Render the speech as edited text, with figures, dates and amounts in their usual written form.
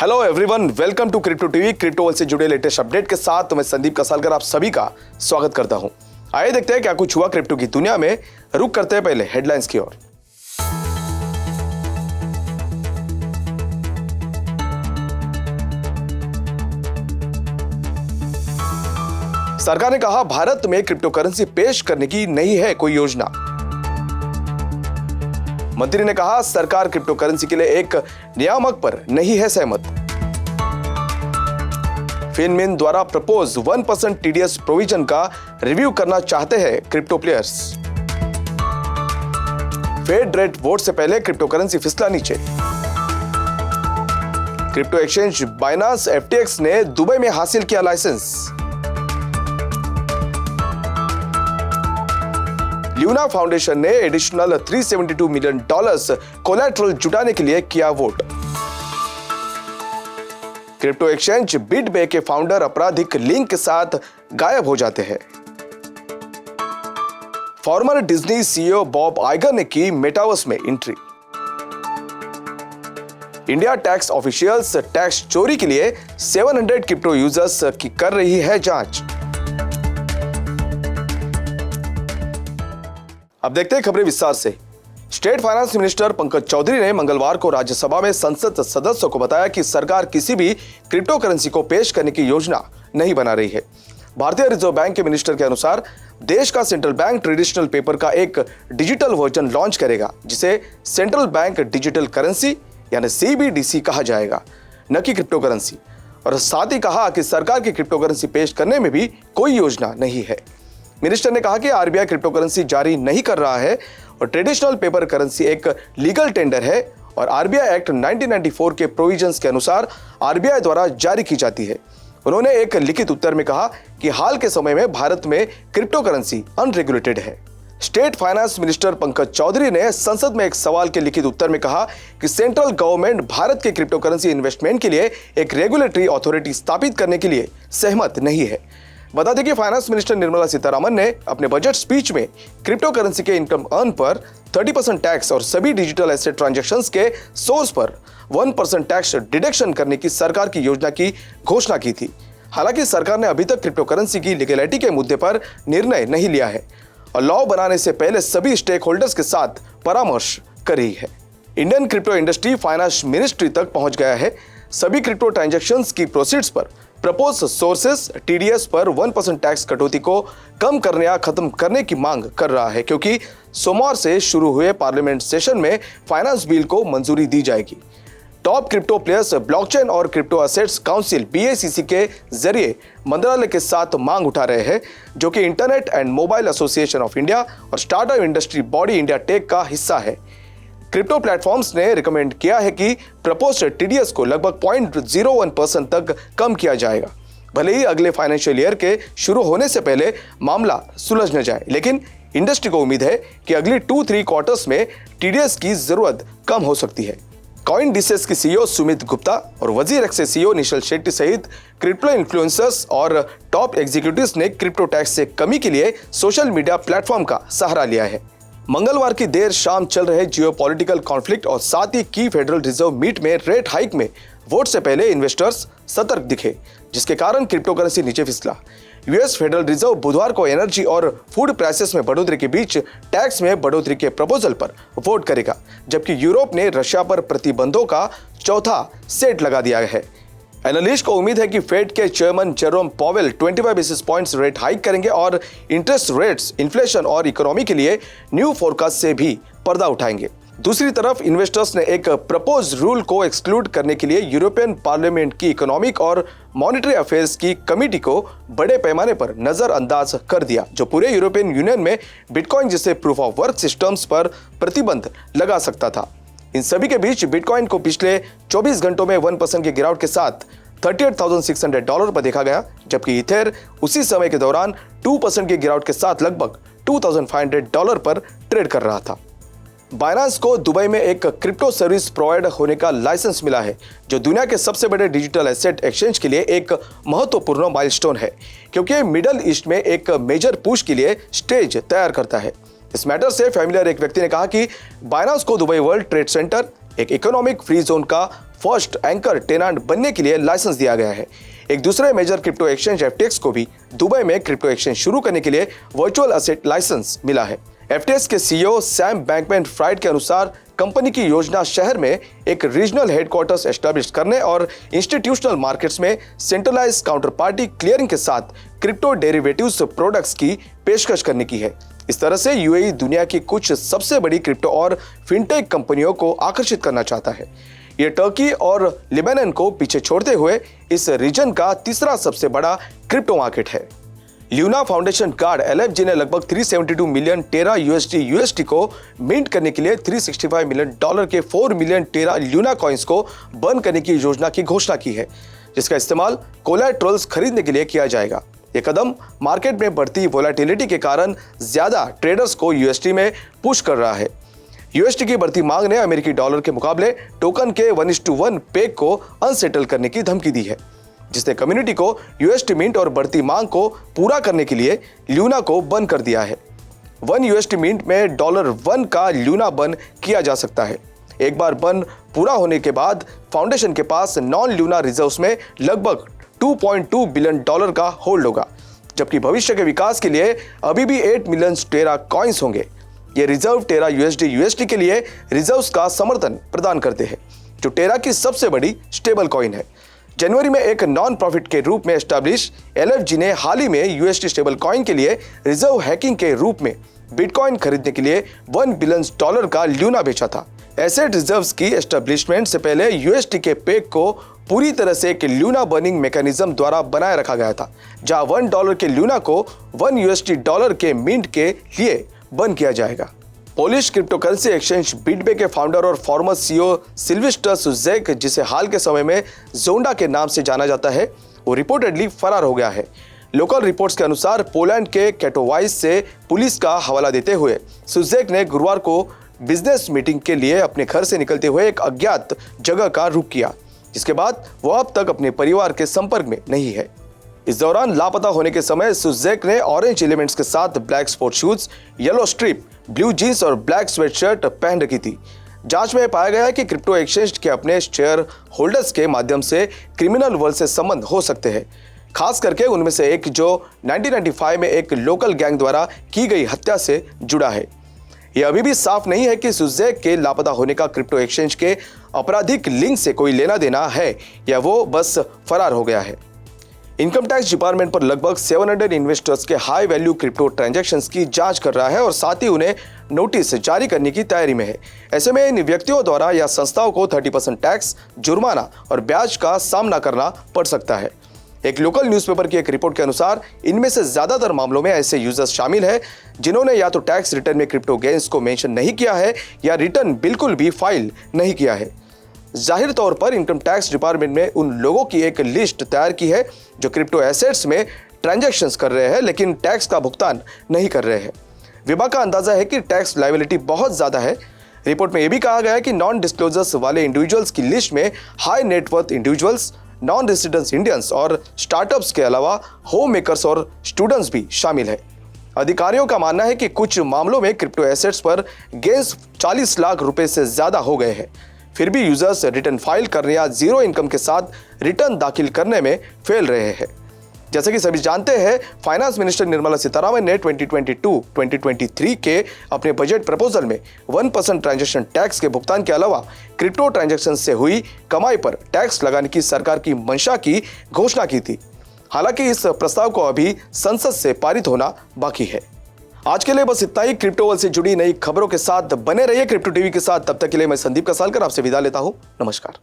Hello everyone, welcome to crypto TV. Crypto world से जुड़े latest update के साथ मैं संदीप कसालकर आप सभी का स्वागत करता हूं। आइए देखते हैं क्या कुछ हुआ क्रिप्टो की दुनिया में। रुक करते हैं पहले हेडलाइंस की ओर। सरकार ने कहा भारत में क्रिप्टो करेंसी पेश करने की नहीं है कोई योजना। मंत्री ने कहा सरकार क्रिप्टो करेंसी के लिए एक नियामक पर नहीं है सहमत। फिनमिन द्वारा प्रपोज 1% टीडीएस प्रोविजन का रिव्यू करना चाहते हैं crypto players. Fed rate vote से पहले क्रिप्टो करेंसी फिसला नीचे। क्रिप्टो एक्सचेंज बाइनांस एफटीएक्स ने दुबई में हासिल किया लाइसेंस। ल्यूना फाउंडेशन ने एडिशनल $372 मिलियन कोलैटरल जुटाने के लिए किया वोट। क्रिप्टो एक्सचेंज बिटबे के फाउंडर आपराधिक लिंक के साथ गायब हो जाते हैं। Farmer Disney CEO Bob Iger ने की मेटावर्स में entry. India tax officials tax चोरी के लिए 700 क्रिप्टो यूजर्स की कर रही है जांच। अब देखते हैं खबरें विस्तार से। State finance minister Pankaj Chaudhary ने मंगलवार को राज्यसभा में संसद सदस्यों को बताया कि सरकार किसी भी क्रिप्टो करेंसी को पेश करने की योजना नहीं बना रही है। भारतीय रिजर्व बैंक के मिनिस्टर के अनुसार देश का सेंट्रल बैंक ट्रेडिशनल पेपर का एक डिजिटल वर्जन लॉन्च करेगा, जिसे सेंट्रल बैंक डिजिटल करेंसी यानी CBDC कहा जाएगा, न कि क्रिप्टो करेंसी। और साथ ही कहा कि सरकार की क्रिप्टो करेंसी पेश करने में भी कोई योजना नहीं है। मिनिस्टर ने कहा कि आरबीआई क्रिप्टो करेंसी जारी नहीं कर रहा है और ट्रेडिशनल पेपर करेंसी एक लीगल टेंडर है और आरबीआई एक्ट 1994 के प्रोविजंस के अनुसार आरबीआई द्वारा जारी की जाती है। उन्होंने एक लिखित उत्तर में कहा कि हाल के समय में भारत में क्रिप्टो करेंसी अनरेगुलेटेड है। State finance minister Pankaj Chaudhary ने संसद में एक सवाल के लिखित उत्तर में कहा कि सेंट्रल गवर्नमेंट भारत के क्रिप्टो करेंसी इन्वेस्टमेंट के लिए एक रेगुलेटरी अथॉरिटी स्थापित करने के लिए सहमत नहीं है। बता दें कि फाइनेंस मिनिस्टर निर्मला सीतारमण ने अपने बजट स्पीच में क्रिप्टो करेंसी के इनकम अर्न पर 30% टैक्स और सभी डिजिटल एसेट ट्रांजैक्शंस के सोर्स पर 1% टैक्स डिडक्शन करने की सरकार की योजना की घोषणा की थी। हालांकि सरकार ने अभी तक क्रिप्टो करेंसी की लीगैलिटी के मुद्दे पर निर्णय नहीं लिया है और लॉ बनाने से पहले सभी स्टेक होल्डर्स के साथ परामर्श कर रही है। Indian crypto industry finance ministry तक पहुंच गया है। सभी क्रिप्टो ट्रांजैक्शंस की प्रोसीड्स पर प्रपोज सोर्सेस टीडीएस पर 1% टैक्स कटौती को कम करने या खत्म करने की मांग कर रहा है, क्योंकि सोमवार से शुरू हुए पार्लियामेंट सेशन में फाइनेंस बिल को मंजूरी दी जाएगी। टॉप क्रिप्टो प्लेयर्स ब्लॉकचेन और क्रिप्टो एसेट्स काउंसिल BACC के जरिए मंत्रालय के साथ मांग उठा रहे हैं, जो कि Internet and Mobile Association of India और startup industry body India Tech का हिस्सा है। क्रिप्टो प्लेटफॉर्म्स ने रिकमेंड किया है कि प्रपोज्ड टीडीएस को लगभग 0.01% तक कम किया जाएगा, भले ही अगले फाइनेंशियल ईयर के शुरू होने से पहले मामला सुलझ न जाए। लेकिन इंडस्ट्री को उम्मीद है कि अगली 2-3 क्वार्टर्स में टीडीएस की जरूरत कम हो सकती है। कॉइनडिसेस की सीईओ सुमित गुप्ता और वजीरक्स से सीईओ निशल शेट्टी सहित क्रिप्टो इन्फ्लुएंसर्स और टॉप एग्जीक्यूटिव्स ने क्रिप्टो टैक्स से कमी के लिए सोशल मीडिया प्लेटफॉर्म का सहारा लिया है। मंगलवार की देर शाम चल रहे जियोपॉलिटिकल कॉन्फ्लिक्ट और साथ ही की फेडरल रिजर्व मीट में रेट हाइक में वोट से पहले इन्वेस्टर्स सतर्क दिखे, जिसके कारण क्रिप्टो करेंसी नीचे फिसला। यूएस फेडरल रिजर्व बुधवार को एनर्जी और फूड प्राइसेस में बढ़ोतरी के बीच टैक्स में बढ़ोतरी के प्रपोजल पर वोट करेगा, जबकि यूरोप ने रशिया पर प्रतिबंधों का चौथा सेट लगा दिया है। एनालिस्ट को उम्मीद है कि फेड के chairman Jerome Powell 25 basis points rate hike करेंगे और इंटरेस्ट रेट्स, इन्फ्लेशन और इकोनॉमी के लिए न्यू फोरकास्ट से भी पर्दा उठाएंगे। दूसरी तरफ इन्वेस्टर्स ने एक प्रपोज रूल को एक्सक्लूड करने के लिए यूरोपियन पार्लियामेंट की इकोनॉमिक और मॉनेटरी अफेयर्स की कमेटी को बड़े पैमाने पर नजरअंदाज कर दिया, जो पूरे यूरोपियन यूनियन में बिटकॉइन जैसे प्रूफ ऑफ वर्क सिस्टम्स पर प्रतिबंध लगा सकता था। इन सभी के बीच बिटकॉइन को पिछले 24 घंटों में 1% की गिरावट के साथ $38,600 पर देखा गया, जबकि इथेर उसी समय के दौरान 2% की गिरावट के साथ लगभग $2,500 पर ट्रेड कर रहा था। बाइनांस को दुबई में एक क्रिप्टो सर्विस प्रोवाइडर होने का लाइसेंस मिला है, जो दुनिया के सबसे बड़े डिजिटल एसेट एक्सचेंज के लिए एक महत्वपूर्ण माइलस्टोन है, क्योंकि मिडल ईस्ट में एक मेजर पुश के लिए स्टेज तैयार करता है। इस मैटर से फैमिलियर एक व्यक्ति ने कहा कि बाइनांस को दुबई वर्ल्ड ट्रेड सेंटर, एक इकोनॉमिक फ्री जोन का फर्स्ट एंकर टेनांट बनने के लिए लाइसेंस दिया गया है। एक दूसरे मेजर क्रिप्टो एक्सचेंज FTX को भी दुबई में क्रिप्टो एक्सचेंज शुरू करने के लिए वर्चुअल एसेट लाइसेंस मिला है। FTX के CEO सैम बैंकमैन-फ्राइड के अनुसार कंपनी की योजना शहर में एक रीजनल हेडक्वार्टर्स एस्टैब्लिश करने और इंस्टीट्यूशनल मार्केट्स में सेंट्रलाइज्ड काउंटर पार्टी क्लियरिंग के साथ क्रिप्टो डेरिवेटिव्स प्रोडक्ट्स की पेशकश करने की है। इस तरह से UAE दुनिया की कुछ सबसे बड़ी क्रिप्टो और फिनटेक कंपनियों को आकर्षित करना चाहता है। ये टर्की और लेबनान को पीछे छोड़ते हुए इस रीजन का तीसरा सबसे बड़ा क्रिप्टो मार्केट है। ल्यूना फाउंडेशन कार्ड LFG ने लगभग 372 मिलियन टेरा USD को मिंट करने के लिए $365 मिलियन के 4 मिलियन टेरा ल्यूना कॉइन्स को बर्न करने की योजना की घोषणा की है, जिसका इस्तेमाल कोलैटरल्स खरीदने के लिए किया जाएगा। ये कदम मार्केट में बढ़ती वोलेटिलिटी के कारण ज्यादा ट्रेडर्स को USD में पुश कर रहा है। USD की बढ़ती मांग ने अमेरिकी डॉलर के मुकाबले टोकन के 1:1 पेग को अनसेटल करने की धमकी दी है, जिसने कम्युनिटी को USD मिंट और बढ़ती मांग को पूरा करने के लिए ल्यूना को बंद कर दिया है। 1 USD मिंट में $1 का ल्यूना बन किया जा सकता है। एक बार बन पूरा होने के बाद फाउंडेशन के पास नॉन ल्यूना रिजर्व्स में लगभग $2.2 बिलियन का होल्ड होगा, जबकि भविष्य के विकास के लिए अभी भी 8 मिलियन टेरा कॉइन्स होंगे। ये रिजर्व टेरा USD के लिए रिजर्व्स का समर्थन प्रदान करते हैं, जो टेरा की सबसे बड़ी स्टेबल कॉइन है। जनवरी में एक नॉन प्रॉफिट के रूप में एस्टैब्लिश LFG ने हाल ही में USD स्टेबल कॉइन के लिए रिजर्व हैकिंग के रूप में बिटकॉइन खरीदने के लिए $1 बिलियन का ल्यूना बेचा था। एसेट रिजर्व्स की एस्टैब्लिशमेंट से पहले USD के पेग को पूरी तरह से एक ल्यूना बर्निंग मैकेनिज्म द्वारा बनाए रखा गया था, जहां $1 के ल्यूना को $1 USD के मिंट के लिए बंद किया जाएगा। पोलिश क्रिप्टो करेंसी एक्सचेंज बिटबे के फाउंडर और फॉर्मर CEO सिल्विस्टर सुजेक, जिसे हाल के समय में जोंडा के नाम से जाना जाता है, वो रिपोर्टेडली फरार हो गया है। लोकल रिपोर्ट्स के अनुसार पोलैंड के कैटोवाइस से पुलिस का हवाला देते हुए सुजेक ने गुरुवार को बिजनेस मीटिंग के लिए अपने घर से निकलते हुए एक अज्ञात जगह का रुख किया, जिसके बाद वो अब तक अपने परिवार के संपर्क में नहीं है। इस दौरान लापता होने के समय सुजेक ने ऑरेंज एलिमेंट्स के साथ black sport shoes, yellow strip, blue jeans और ब्लैक स्वेटशर्ट पहन रखी थी। जांच में पाया गया है कि क्रिप्टो एक्सचेंज के अपने शेयर होल्डर्स के माध्यम से क्रिमिनल वर्ल्ड से संबंध हो सकते हैं, खास करके उनमें से एक जो 1995 में एक लोकल गैंग द्वारा की गई हत्या से जुड़ा है। यह अभी भी साफ नहीं है कि सुजेक के लापता होने का क्रिप्टो एक्सचेंज के आपराधिक लिंक से कोई लेना देना है या वो बस फरार हो गया है। इनकम टैक्स डिपार्टमेंट पर लगभग 700 इन्वेस्टर्स के हाई वैल्यू क्रिप्टो ट्रांजैक्शंस की जांच कर रहा है और साथ ही उन्हें नोटिस जारी करने की तैयारी में है। ऐसे में इन व्यक्तियों द्वारा या संस्थाओं को 30% टैक्स, जुर्माना और ब्याज का सामना करना पड़ सकता है। एक लोकल न्यूज़पेपर की एक रिपोर्ट के अनुसार इनमें से ज्यादातर मामलों में ऐसे यूजर्स शामिल हैं जिन्होंने या तो टैक्स रिटर्न में क्रिप्टो गेन्स को मेंशन नहीं किया है या रिटर्न बिल्कुल भी फाइल नहीं किया है। जाहिर तौर पर इनकम टैक्स डिपार्टमेंट ने उन लोगों की एक लिस्ट तैयार की है जो क्रिप्टो एसेट्स में ट्रांजैक्शंस कर रहे हैं लेकिन टैक्स का भुगतान नहीं कर रहे हैं। विभाग का अंदाजा है कि टैक्स लायबिलिटी बहुत ज्यादा है। रिपोर्ट में यह भी कहा गया है कि नॉन डिस्क्लोजर्स वाले इंडिविजुअल्स की लिस्ट में high net worth individuals, non residence Indians और स्टार्टअप्स के अलावा होम मेकर्स और स्टूडेंट्स भी शामिल है। अधिकारियों का मानना है कि कुछ मामलों में क्रिप्टो एसेट्स पर गेन्स 40 लाख रुपए से ज्यादा हो गए हैं, फिर भी यूजर्स रिटर्न फाइल करने या जीरो इनकम के साथ रिटर्न दाखिल करने में फेल रहे हैं। जैसे कि सभी जानते हैं, फाइनेंस मिनिस्टर निर्मला सीतारामन ने 2022-2023 के अपने बजट प्रपोजल में 1% ट्रांजैक्शन टैक्स के भुगतान के अलावा क्रिप्टो ट्रांजैक्शन से हुई कमाई पर टैक्स लगाने की सरकार की मंशा की घोषणा की थी। हालांकि इस प्रस्ताव को अभी संसद से पारित होना बाकी है। आज के लिए बस इतना ही। क्रिप्टो वर्ल्ड से जुड़ी नई खबरों के साथ बने रहिए क्रिप्टो टीवी के साथ। तब तक के लिए मैं संदीप कसालकर आपसे विदा लेता हूं। नमस्कार।